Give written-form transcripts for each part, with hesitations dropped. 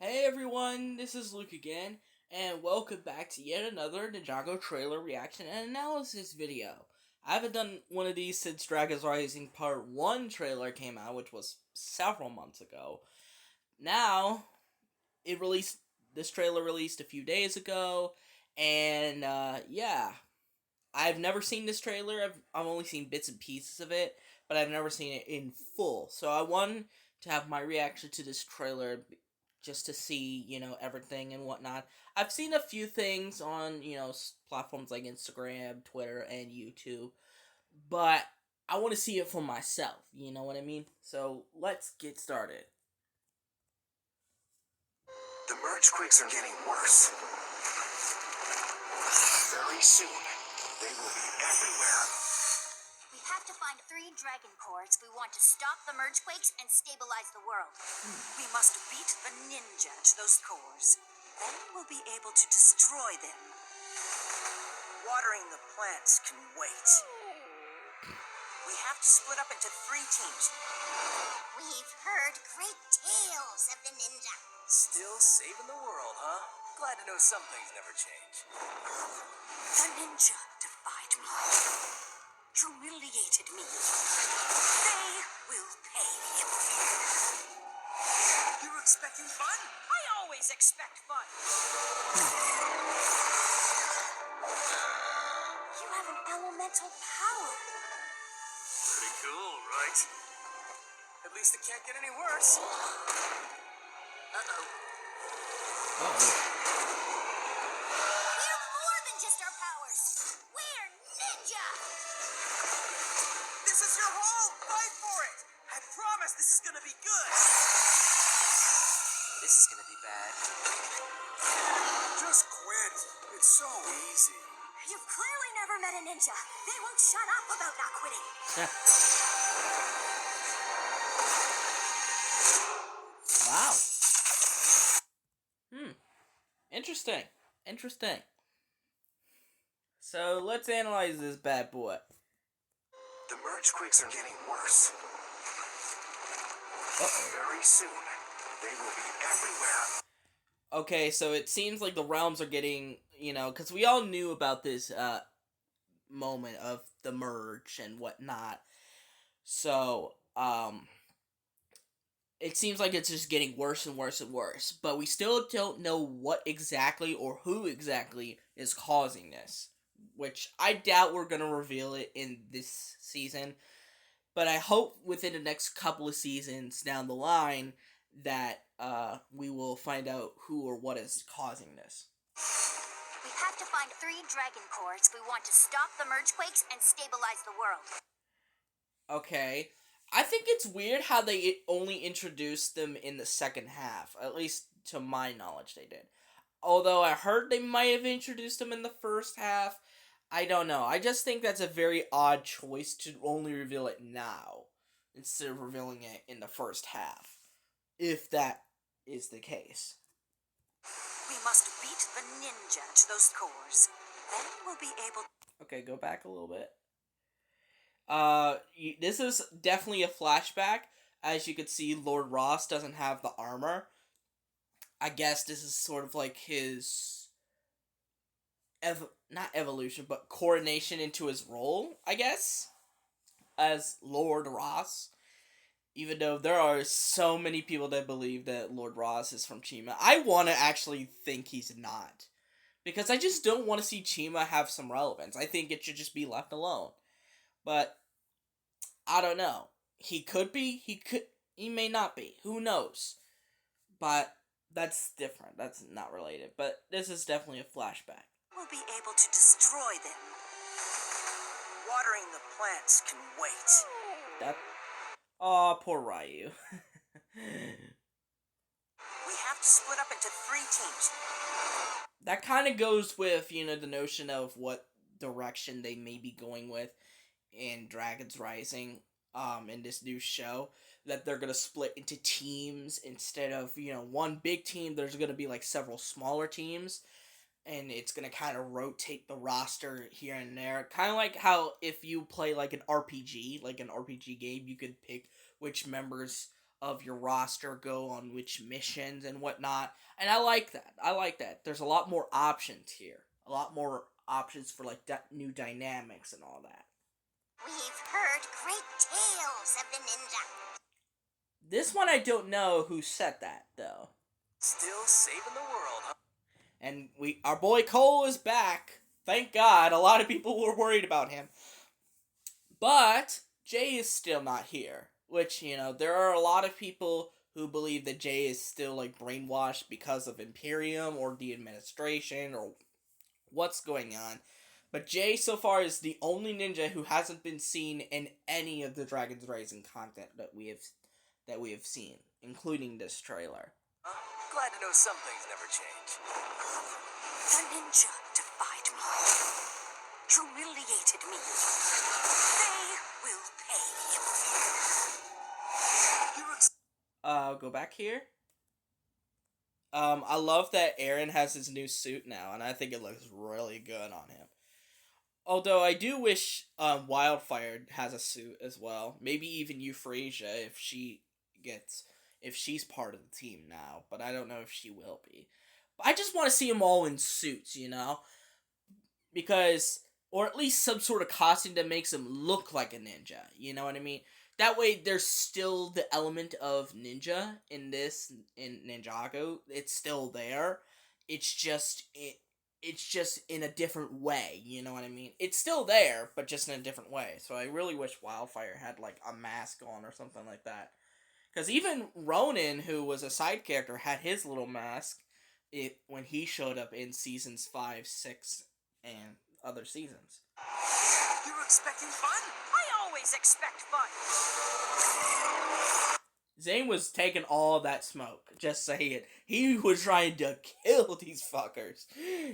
Hey everyone, this is Luke again, and welcome back to yet another Ninjago trailer reaction and analysis video. I haven't done one of these since Dragons Rising Part 1 trailer came out, which was several months ago. Now, this trailer released a few days ago, and yeah. I've never seen this trailer, I've only seen bits and pieces of it, but I've never seen it in full. So I wanted to have my reaction to this trailer just to see, everything and whatnot. I've seen a few things on, platforms like Instagram, Twitter, and YouTube, but I want to see it for myself, you know what I mean? So let's get started. The merge quakes are getting worse. Very soon, they will be everywhere. We have to find 3 dragon cores if we want to stop the merge quakes and stabilize the world. We must beat the ninja to those cores. Then we'll be able to destroy them. Watering the plants can wait. We have to split up into 3 teams. We've heard great tales of the ninja. Still saving the world, huh? Glad to know some things never change. The ninja defied me, humiliated me. They will pay him. You're expecting fun? I always expect fun. You have an elemental power. Pretty cool, right? At least it can't get any worse. Uh-oh. We're more than just our powers. We're ninja. This is your home! Fight for it! I promise this is gonna be good! This is gonna be bad. Just quit. It's so easy. You've clearly never met a ninja. They won't shut up about not quitting. Wow. Interesting. So let's analyze this bad boy. The merge quakes are getting worse. Very soon, they will be everywhere. Okay, so it seems like the realms are getting, because we all knew about this moment of the merge and whatnot. So, it seems like it's just getting worse and worse and worse. But we still don't know what exactly or who exactly is causing this. Which I doubt we're going to reveal it in this season. But I hope within the next couple of seasons down the line that we will find out who or what is causing this. We have to find 3 dragon cores if we want to stop the merge quakes and stabilize the world. Okay. I think it's weird how they only introduced them in the second half. At least to my knowledge they did. Although I heard they might have introduced them in the first half. I don't know. I just think that's a very odd choice to only reveal it now instead of revealing it in the first half. If that is the case. We must beat the ninja to those cores. Then we'll be able. Okay, go back a little bit. This is definitely a flashback. As you can see, Lord Ross doesn't have the armor. I guess this is sort of like his not evolution, but coronation into his role, I guess, as Lord Ross. Even though there are so many people that believe that Lord Ross is from Chima, I want to actually think he's not. Because I just don't want to see Chima have some relevance. I think it should just be left alone. But I don't know. He could be, he may not be. Who knows? But that's different. That's not related. But this is definitely a flashback. We'll be able to destroy them. Watering the plants can wait. Aw, poor Ryu. We have to split up into 3 teams. That kind of goes with, the notion of what direction they may be going with in Dragons Rising, in this new show. That they're gonna split into teams instead of, one big team. There's gonna be like several smaller teams. And it's going to kind of rotate the roster here and there. Kind of like how if you play like an RPG game, you could pick which members of your roster go on which missions and whatnot. And I like that. I like that. There's a lot more options here. A lot more options for like new dynamics and all that. We've heard great tales of the ninja. This one I don't know who said that though. Still saving the world, huh? And our boy Cole is back. Thank God. A lot of people were worried about him. But Jay is still not here. Which, you know, there are a lot of people who believe that Jay is still, like, brainwashed because of Imperium or the administration or what's going on. But Jay, so far, is the only ninja who hasn't been seen in any of the Dragons Rising content that we have seen, including this trailer. Glad to know some things never change. The ninja defied me, humiliated me. They will pay. Go back here. I love that Aaron has his new suit now, and I think it looks really good on him. Although I do wish Wildfire has a suit as well. Maybe even Euphrasia if she's part of the team now, but I don't know if she will be. But I just want to see them all in suits, you know? Because, or at least some sort of costume that makes them look like a ninja, you know what I mean? That way there's still the element of ninja in Ninjago. It's still there. It's just in a different way, you know what I mean? It's still there, but just in a different way. So I really wish Wildfire had like a mask on or something like that. Because even Ronin, who was a side character, had his little mask when he showed up in seasons 5, 6, and other seasons. You were expecting fun? I always expect fun. Zane was taking all that smoke. Just saying. He was trying to kill these fuckers.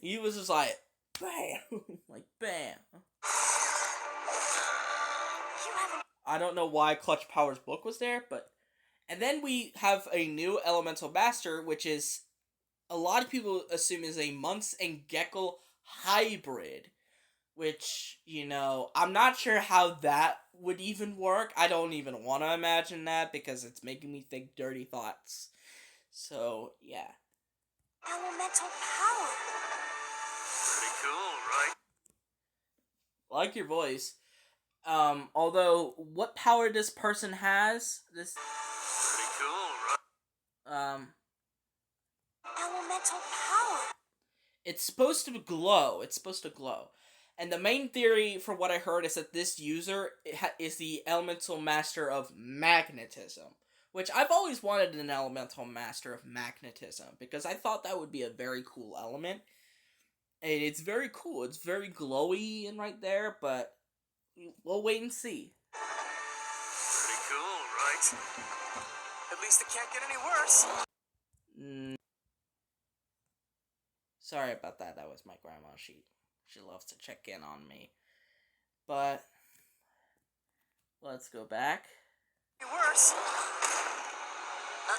He was just like, bam. Like, bam. I don't know why Clutch Power's book was there, but... And then we have a new Elemental Master, which is... A lot of people assume is a Months and Gecko hybrid. Which, you know, I'm not sure how that would even work. I don't even want to imagine that because it's making me think dirty thoughts. So, yeah. Elemental power. Pretty cool, right? Like your voice. Although, what power this person has, Pretty cool, right? Elemental power. It's supposed to glow. It's supposed to glow. And the main theory, for what I heard, is that this user is the Elemental Master of Magnetism. Which I've always wanted an Elemental Master of Magnetism, because I thought that would be a very cool element. And it's very cool. It's very glowy and right there, but we'll wait and see. Pretty cool, right? At least it can't get any worse. Sorry about that. That was my grandma. She loves to check in on me. But let's go back. Worse. We're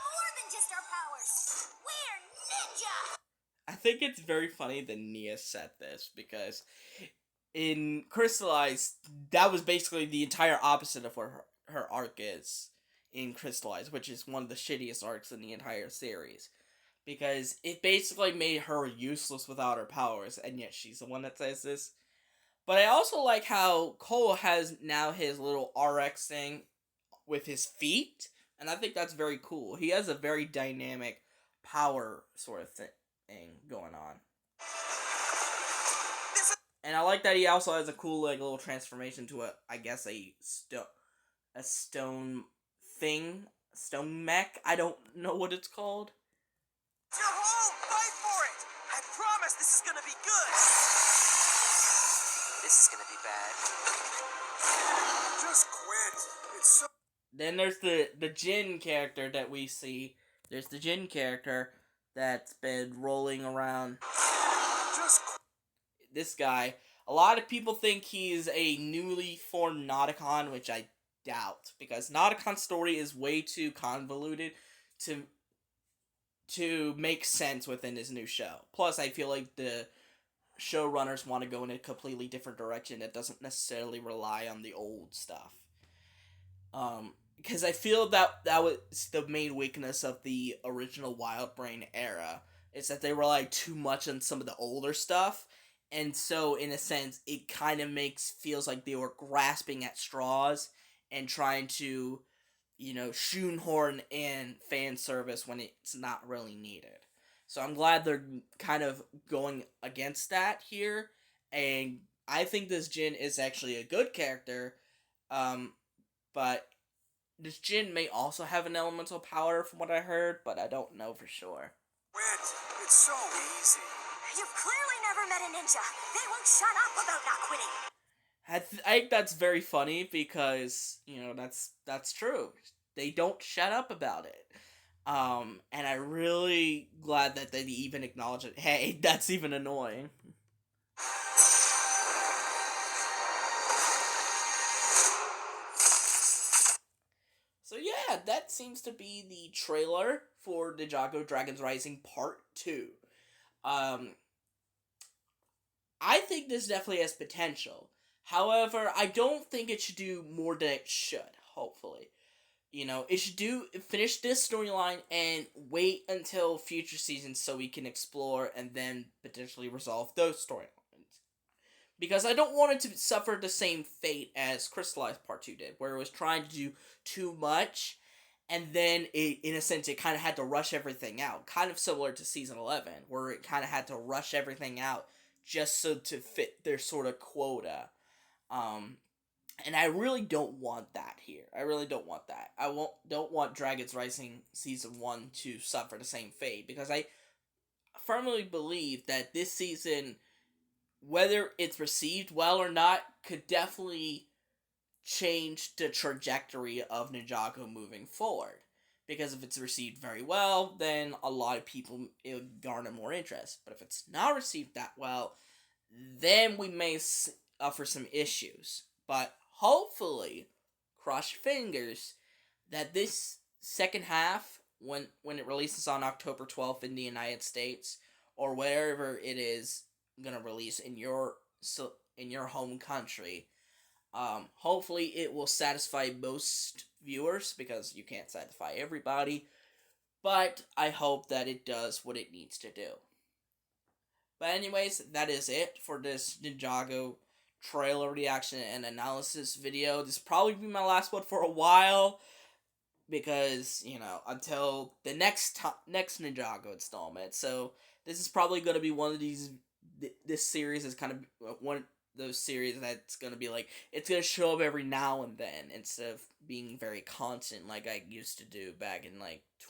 more than just our powers. We're ninja. I think it's very funny that Nia said this, because in Crystallized, that was basically the entire opposite of what her arc is in Crystallized, which is one of the shittiest arcs in the entire series. Because it basically made her useless without her powers, and yet she's the one that says this. But I also like how Cole has now his little RX thing with his feet, and I think that's very cool. He has a very dynamic power sort of thing going on. And I like that he also has a cool like little transformation to a stone mech. I don't know what it's called. It's your home! Fight for it! I promise this is gonna be good! This is gonna be bad. Just quit! It's so... Then there's the Jin character that we see. There's the Jin character that's been rolling around. Just quit! This guy. A lot of people think he's a newly formed Nauticon, which I doubt. Because Nauticon's story is way too convoluted to make sense within his new show. Plus, I feel like the showrunners want to go in a completely different direction that doesn't necessarily rely on the old stuff. Because I feel that was the main weakness of the original Wild Brain era, is that they relied too much on some of the older stuff, and so in a sense, it kind of feels like they were grasping at straws and trying to, shoehorn in fan service when it's not really needed. So I'm glad they're kind of going against that here, and I think this Jin is actually a good character, but this Jin may also have an elemental power from what I heard, but I don't know for sure. Wit, it's so easy. You've clearly never met a ninja. They won't shut up about not quitting. I think that's very funny because, that's true. They don't shut up about it. And I'm really glad that they even acknowledge it. Hey, that's even annoying. So yeah, that seems to be the trailer for Ninjago Dragons Rising Part 2. I think this definitely has potential. However, I don't think it should do more than it should, hopefully. It should finish this storyline and wait until future seasons so we can explore and then potentially resolve those storylines. Because I don't want it to suffer the same fate as Crystallized Part 2 did, where it was trying to do too much, and then in a sense, it kind of had to rush everything out. Kind of similar to Season 11, where it kind of had to rush everything out just so to fit their sort of quota. And I really don't want that here. I really don't want that. Don't want Dragons Rising Season 1 to suffer the same fate, because I firmly believe that this season, whether it's received well or not, could definitely change the trajectory of Ninjago moving forward. Because if it's received very well, then a lot of people, it would garner more interest. But if it's not received that well, then we may suffer some issues. But hopefully, cross your fingers, that this second half, when it releases on October 12th in the United States, or wherever it is gonna release in your home country, hopefully it will satisfy most viewers, because you can't satisfy everybody, but I hope that it does what it needs to do. But anyways, that is it for this Ninjago trailer reaction and analysis video. This will probably be my last one for a while, because, until the next Ninjago installment. So this is probably going to be one of these, this series is kind of one of those series that's going to be like, it's going to show up every now and then, instead of being very constant like I used to do back in,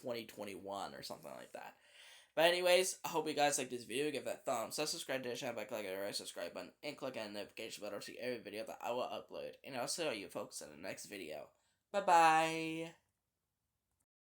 2021 or something like that. But anyways, I hope you guys like this video. Give that thumbs up, subscribe to the channel by clicking the red subscribe button, and click on the notification bell to see every video that I will upload. And I'll see you folks in the next video. Bye-bye!